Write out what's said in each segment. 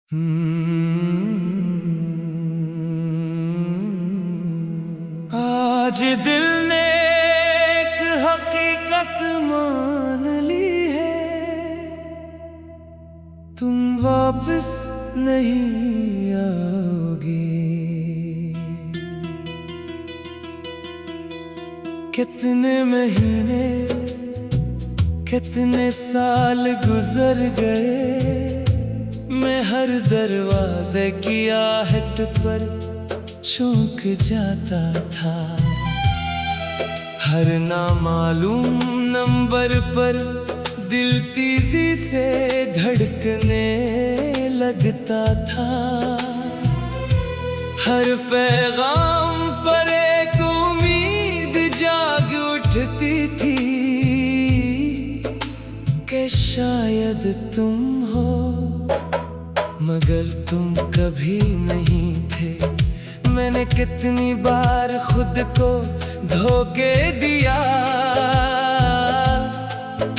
आज दिल ने एक हकीकत मान ली है, तुम वापस नहीं आओगे। कितने महीने कितने साल गुजर गए, मैं हर दरवाजे की आहट पर चूक जाता था। हर नामालूम नंबर पर दिल तेजी से धड़कने लगता था। हर पैगाम पर एक उम्मीद जाग उठती थी कि शायद तुम हो, मगर तुम कभी नहीं थे। मैंने कितनी बार खुद को धोखे दिया,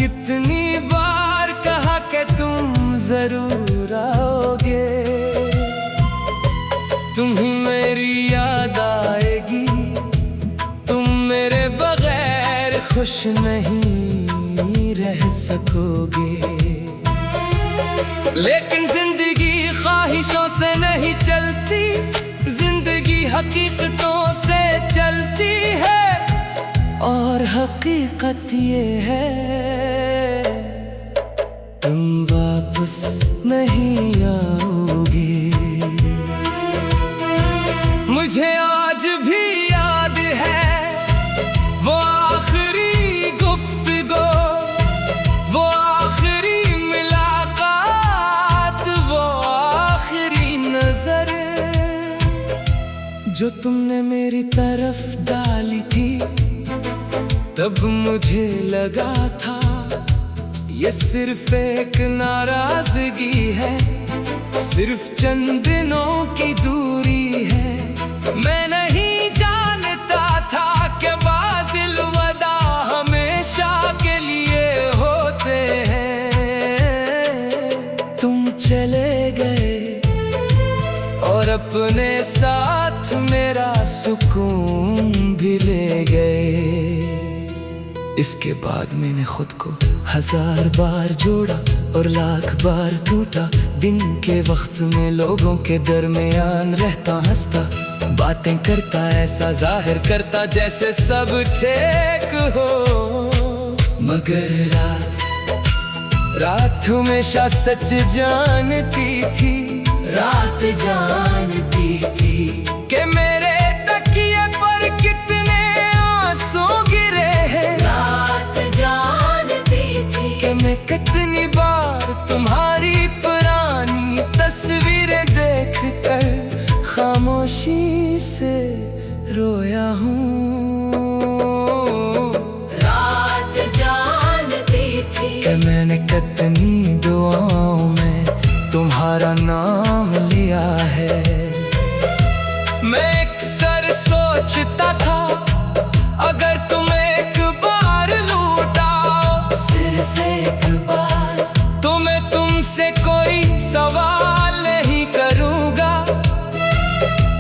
कितनी बार कहा कि तुम जरूर आओगे। तुम ही मेरी याद आएगी, तुम मेरे बगैर खुश नहीं रह सकोगे। लेकिन जिंदगी ख्वाहिशों से नहीं चलती, जिंदगी हकीकतों से चलती है। और हकीकत ये है, तुम वापस नहीं आओगे। मुझे आज भी याद है वो आखिरी गुफ्तगू, वो आखिरी मुलाकात, वो आखिरी नजर जो तुमने मेरी तरफ डाली थी। तब मुझे लगा था ये सिर्फ एक नाराजगी है, सिर्फ चंद दिनों की दूरी है। मैं नहीं जानता था कि बाज़िल वदा हमेशा के लिए होते हैं। तुम चले गए और अपने साथ मेरा सुकून भी ले गए। इसके बाद मैंने खुद को 1000 बार जोड़ा और लाख बार टूटा। दिन के वक्त में लोगों के दरमियान रहता, हंसता, बातें करता, ऐसा जाहिर करता जैसे सब ठीक हो। मगर रात हमेशा सच जानती थी, रात जानती थी कि मेरे तकिए पर कितने आंसू गिरे हैं। रात जानती थी कि मैं कितनी बार तुम्हारी पुरानी तस्वीरें देखकर खामोशी से रोया हूँ। रात जानती थी कि मैंने कितनी दुआओं में तुम्हारा नाम लिया है। मैं अक्सर सोचता था अगर तुम एक बार लौट आओ, सिर्फ एक बार, तो मैं तुमसे कोई सवाल नहीं करूँगा,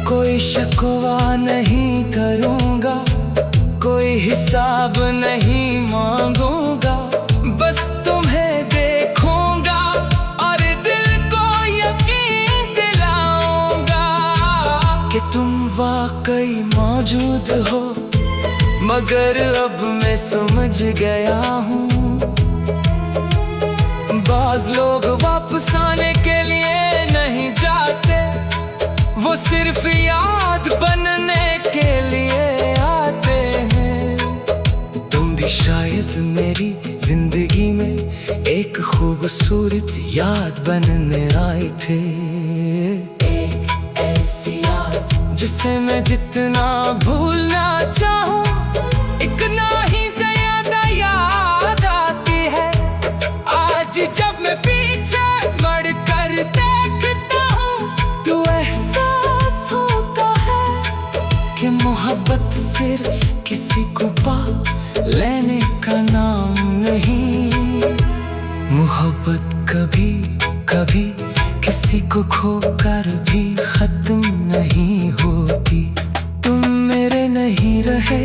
कोई शिकवा नहीं करूँगा, कोई हिसाब नहीं मांगूंगा। बस तुम्हें देखूंगा और दिल को यकीन दिलाऊंगा कि तुम वाकई मौजूद हो। मगर अब मैं समझ गया हूँ, बाज लोग वापस आने के लिए नहीं जाते, वो सिर्फ याद बनने के लिए आते हैं। तुम भी शायद मेरी जिंदगी में एक खूबसूरत याद बनने आए थे। एक ऐसी याद जिसे मैं जितना भूलना चाहूँ, इतना ही ज्यादा याद आती है। आज जब मैं पीछे मुड़ कर देखता हूँ, तो एहसास होता है कि मोहब्बत सिर्फ किसी को पा लेने का नाम नहीं। मोहब्बत कभी कभी किसी को खोकर भी खत्म नहीं होती। तुम मेरे नहीं रहे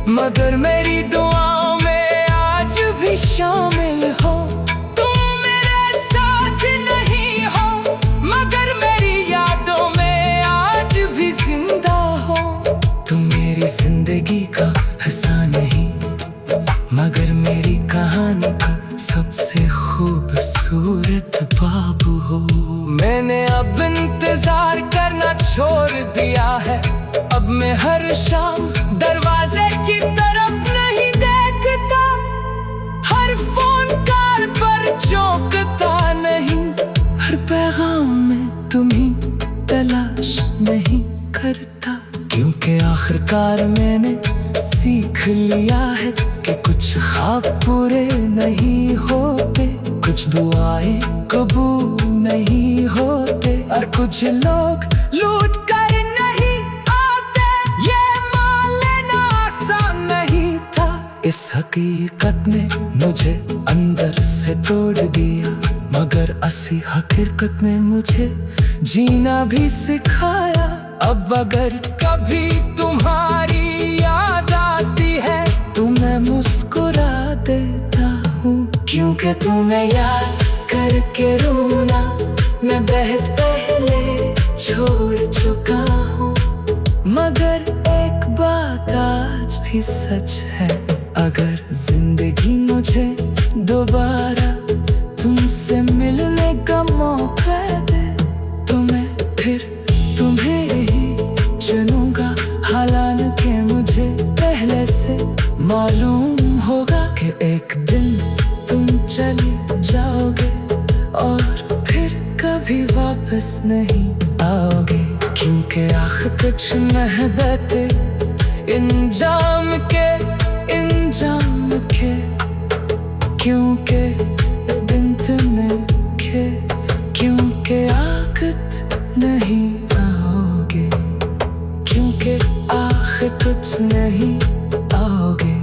मगर मेरी दुआओं में आज भी शामिल हो। तुम मेरे साथ नहीं हो मगर मेरी यादों में आज भी जिंदा हो। तुम मेरी जिंदगी का हिस्सा नहीं मगर मेरी कहानी का सबसे खूबसूरत बाब हो। मैंने अब इंतजार करना छोड़ दिया है, अब मैं हर शाम दरवाजे की तरफ नहीं देखता, हर फोन कॉल पर चौंकता नहीं, हर पैगाम में तुम्हीं तलाश नहीं करता। क्योंकि आखिरकार मैंने सीख लिया है कि कुछ ख्वाब पूरे नहीं होते, कुछ दुआएं कबूल नहीं होते, और कुछ लोग लूट कर नहीं आते। ये मान लेना आसान नहीं था, इस हकीकत ने मुझे अंदर से तोड़ दिया, मगर असली हकीकत ने मुझे जीना भी सिखाया। अब अगर कभी तुम्हारी याद आती है तो मैं मुस्कुरा देता हूँ, क्योंकि तुम्हें याद करके रोना मैं बहुत पहले छोड़ चुका हूँ। मगर एक बात आज भी सच है, अगर जिंदगी मुझे दोबारा तुमसे मिलने का मौका दे तो मैं फिर तुम्हें ही चुनूंगा। हालांकि मुझे पहले से मालूम होगा कि एक दिन तुम चले जाओगे और फिर कभी वापस नहीं आओगे। क्योंकि आखिर कुछ मोहब्बतें इंजाम के क्योंकि दिन तुम्हें क्योंकि आखिर नहीं आओगे, क्योंकि आखिर कुछ नहीं आओगे,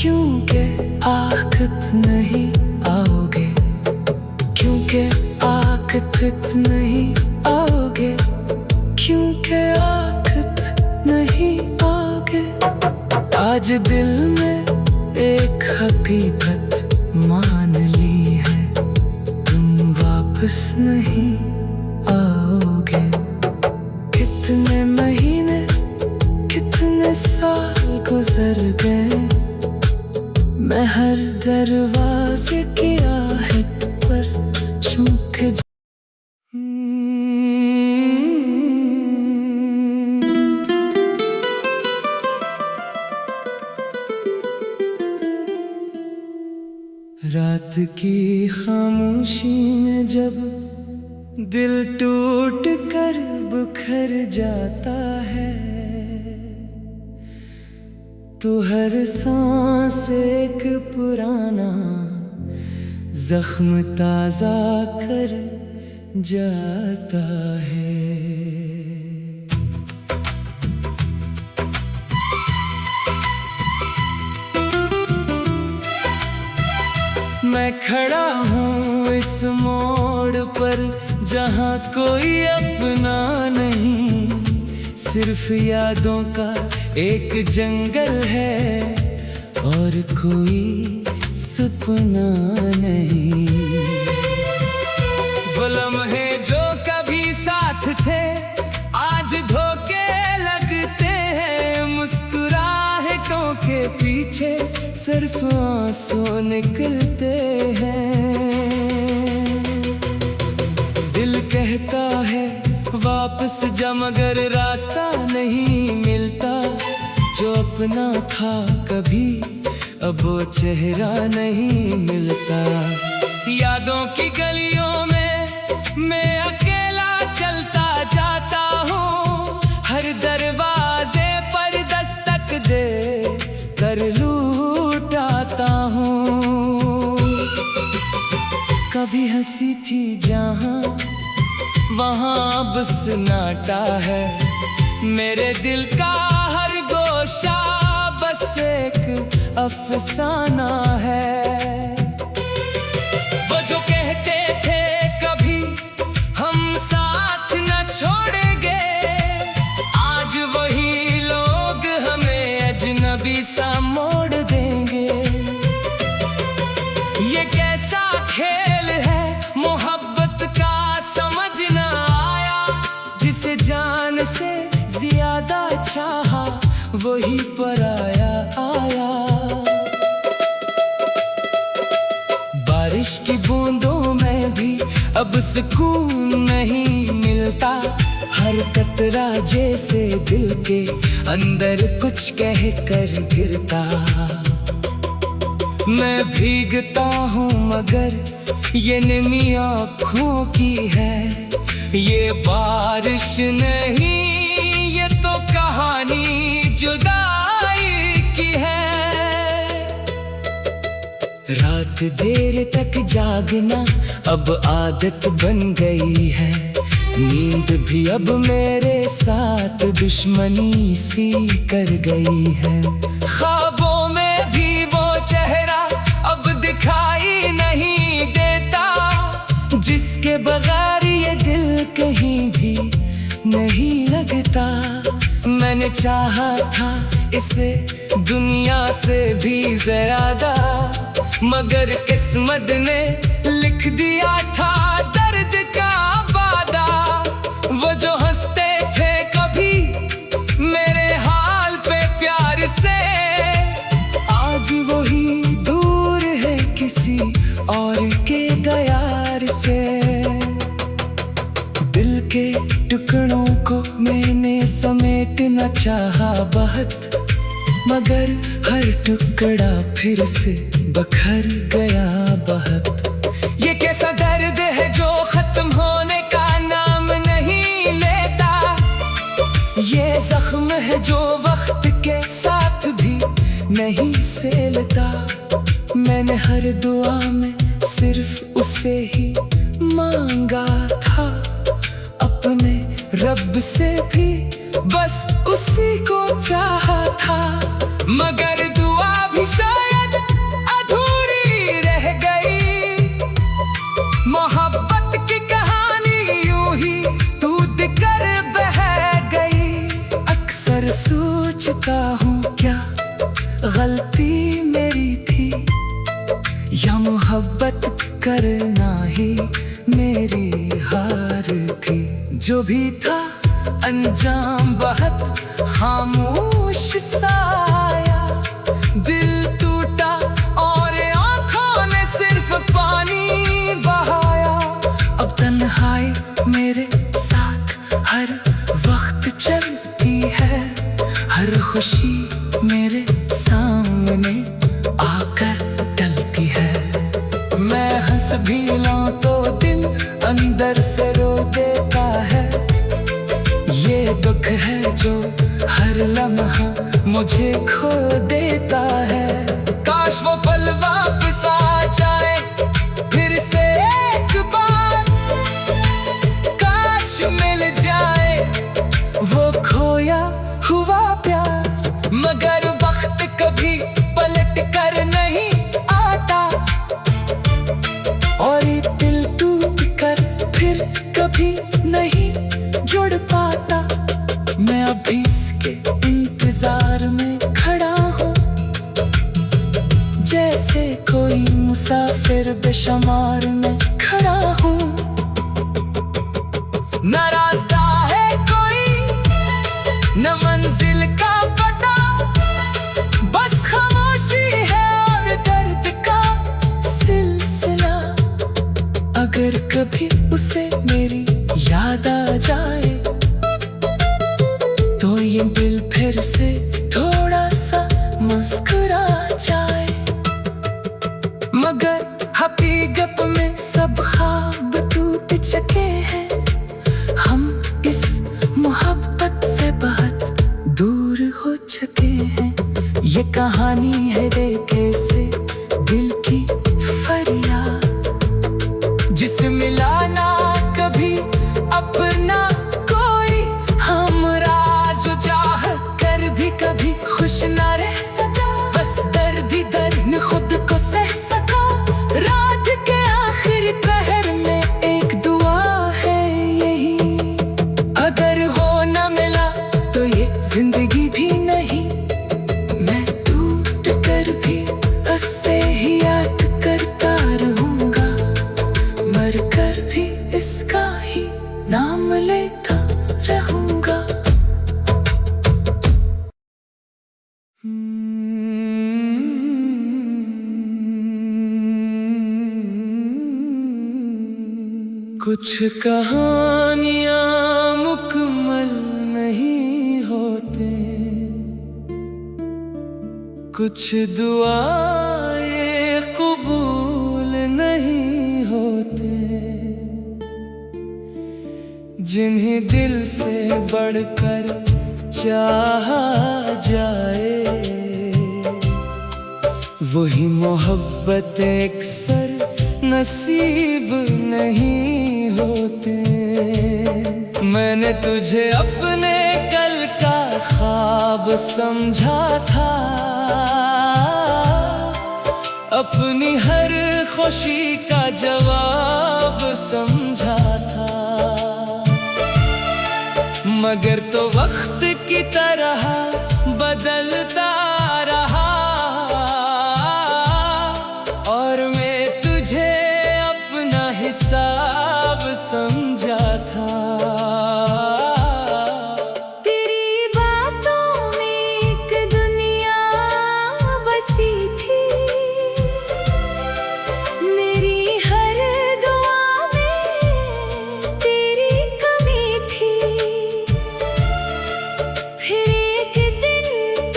क्योंकि आखिर नहीं आओगे, क्योंकि आखिर नहीं आओगे, क्योंकि आखिर नहीं आओगे। आज दिल में एक हकीकत मान ली है, तुम वापस नहीं आओगे। कितने महीने कितने साल गुजर गए, मैं हर दरवाजे की आहट पर झुक रात की खामोशी में जब दिल टूट कर बिखर जाता है, तो हर सांस एक पुराना जख्म ताजा कर जाता है। मैं खड़ा हूँ इस मोड़ पर जहाँ कोई अपना नहीं, सिर्फ यादों का एक जंगल है और कोई सपना नहीं। वो लम्हे जो कभी साथ थे आज धोखे लगते हैं, मुस्कुराहटों के पीछे सिर्फ आंसू निकलते हैं। दिल कहता है वापस जा मगर रास्ता नहीं मिलता, जो अपना था कभी अब वो चेहरा नहीं मिलता। यादों की गलियों में मैं अकेला चलता जाता हूँ, हर दरवाजे पर दस्तक दे कर लूट आता हूँ। कभी हंसी थी जहाँ वहाँ अब सन्नाटा है, मेरे दिल का हर गोशा बस एक अफसाना है। वो जो कहते थे कभी सुकून नहीं मिलता। हर कतरा जैसे दिल के अंदर कुछ कह कर गिरता। मैं भीगता हूँ मगर ये नमी आँखों की है। ये बारिश नहीं, ये तो कहानी जुदाई की है। रात देर तक जागना अब आदत बन गई है। नींद भी अब मेरे साथ दुश्मनी सी कर गई है। ख्वाबों में भी वो चेहरा अब दिखाई नहीं देता, जिसके बगैर ये दिल कहीं भी नहीं लगता। मैंने चाहा था इसे दुनिया से भी ज्यादा, मगर किस्मत ने लिख दिया था दर्द का वादा। वो जो हंसते थे कभी मेरे हाल पे प्यार से, आज वही दूर है किसी और के दयार से। दिल के टुकड़ों को मैंने समेटना चाहा बहुत, मगर हर टुकड़ा फिर से बखर गया बहुत। ये कैसा दर्द है जो खत्म होने का नाम नहीं लेता। ये जख्म है जो वक्त के साथ भी नहीं सेलता। मैंने हर दुआ में सिर्फ उसे ही मांगा था, अपने रब से भी बस उसी को चाहा था। मगर दुआ भी शायद अधूरी रह गई। मोहब्बत की कहानी यूं ही टूट कर बह गई। अक्सर सोचता हूँ क्या गलती मेरी थी, या मोहब्बत करना ही मेरी हार थी। जो भी था अंजाम बहुत खामोश साया। दिल टूटा और आँखों ने सिर्फ पानी बहाया। अब तन्हाई मेरे साथ हर वक्त चलती है। हर खुशी मेरे सामने आकर टलती है। मैं हंस भी लूं तो दिल अंदर से रो देता है। ये दुख है जो हर लम्हा मुझे खो देता है। काश वो पल वापस आ जाए फिर से एक बार। काश मिल जाए वो खोया हुआ प्यार। मगर वक्त कभी पलट कर नहीं आता, और ये दिल टूट कर फिर कभी नहीं जुड़ पाता। मैं अभी इसके इंतजार में खड़ा हूँ, जैसे कोई मुसाफिर बेशुमार में खड़ा हूँ। न रास्ता है कोई, न मंजिल का पता, बस खामोशी है और दर्द का सिलसिला। अगर कभी उसे मेरी याद आ जाए, तो ये दिल फिर से थोड़ा सा मुस्कुरा जाए। मगर हकीकत में सब ख्वाब टूट चुके हैं। हम इस मोहब्बत से बहुत दूर हो चुके हैं। ये कहानी है देखे से दिल की फरियाद, जिसे मिला ना कभी अपना कोई हमराज। चाह कर भी कभी खुश ना रह सका, बस दर्द ही दर्द खुद को सह सका। रात के आखिरी पहर में एक दुआ है यही, अगर वो न मिला तो ये जिंदगी भी नहीं। मैं टूट कर भी उससे ही याद करता रहूंगा, मर कर भी इसका ही नाम लेता रहूंगा। कुछ कुछ कहानियां मुकम्मल नहीं होते, कुछ दुआएं कबूल नहीं होते, जिन्हें दिल से बढ़कर चाहा जाए वही मोहब्बत अक्सर नसीब नहीं होते। मैंने तुझे अपने कल का ख्वाब समझा था, अपनी हर खुशी का जवाब समझा था, मगर तो वक्त की तरह बदलता रहा और मैं तुझे अपना हिसाब समझा था। तेरी बातों में एक दुनिया बसी थी, मेरी हर दुआ में तेरी कमी थी। फिर एक दिन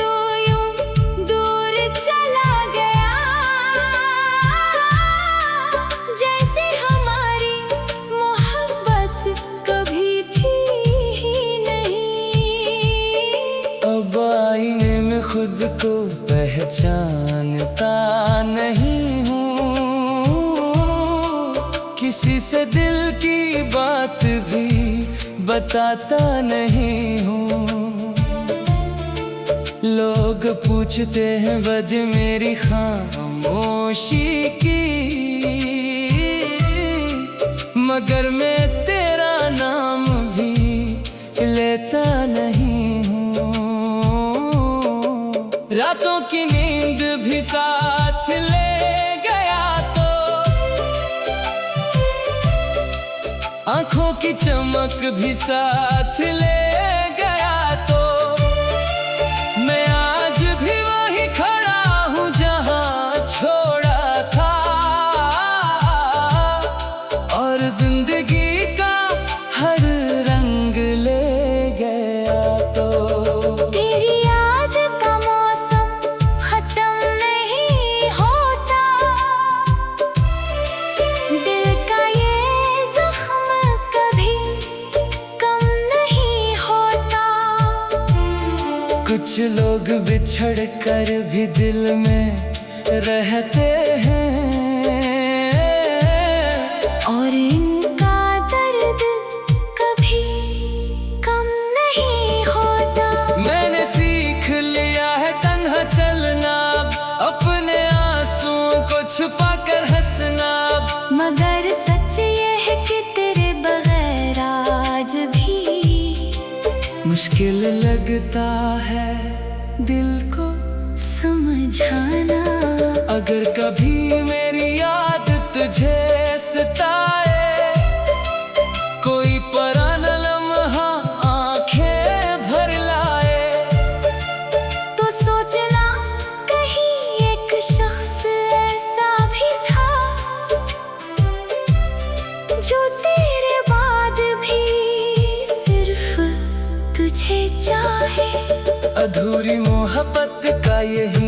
तो यूं दूर चला गया, जैसे हमारी मोहब्बत कभी थी ही नहीं। अब आईने में खुद को पहचानता नहीं हूँ, किसी से दिल की बात भी बताता नहीं हूँ। लोग पूछते हैं वजह मेरी खामोशी की, मगर मैं तेरा नाम भी लेता नहीं हूँ। रातों की नींद भी साथ ले गया तो आंखों की चमक भी साथ ले गया तो मैं आज भी वही खड़ा हूँ जहाँ छोड़ा था, और जिंदगी का हर रंग ले गया तो। तेरी याद का मौसम खत्म नहीं होता, दिल का ये जख्म कभी कम नहीं होता। कुछ लोग बिछड़ कर भी दिल में रहते हैं, और इनका दर्द कभी कम नहीं होता। मैंने सीख लिया है तन्हा चलना, अपने आंसुओं को छुपा कर हंसना, मगर सच ये है कि तेरे बगैर आज भी मुश्किल लगता है दिल को समझाना। अगर कभी मेरी याद तुझे सताए, कोई पराना लम्हा आंखें भर लाए, तो सोचना कहीं एक शख्स ऐसा भी था जो तेरे बाद भी सिर्फ तुझे चाहे। अधूरी मोहब्बत का यही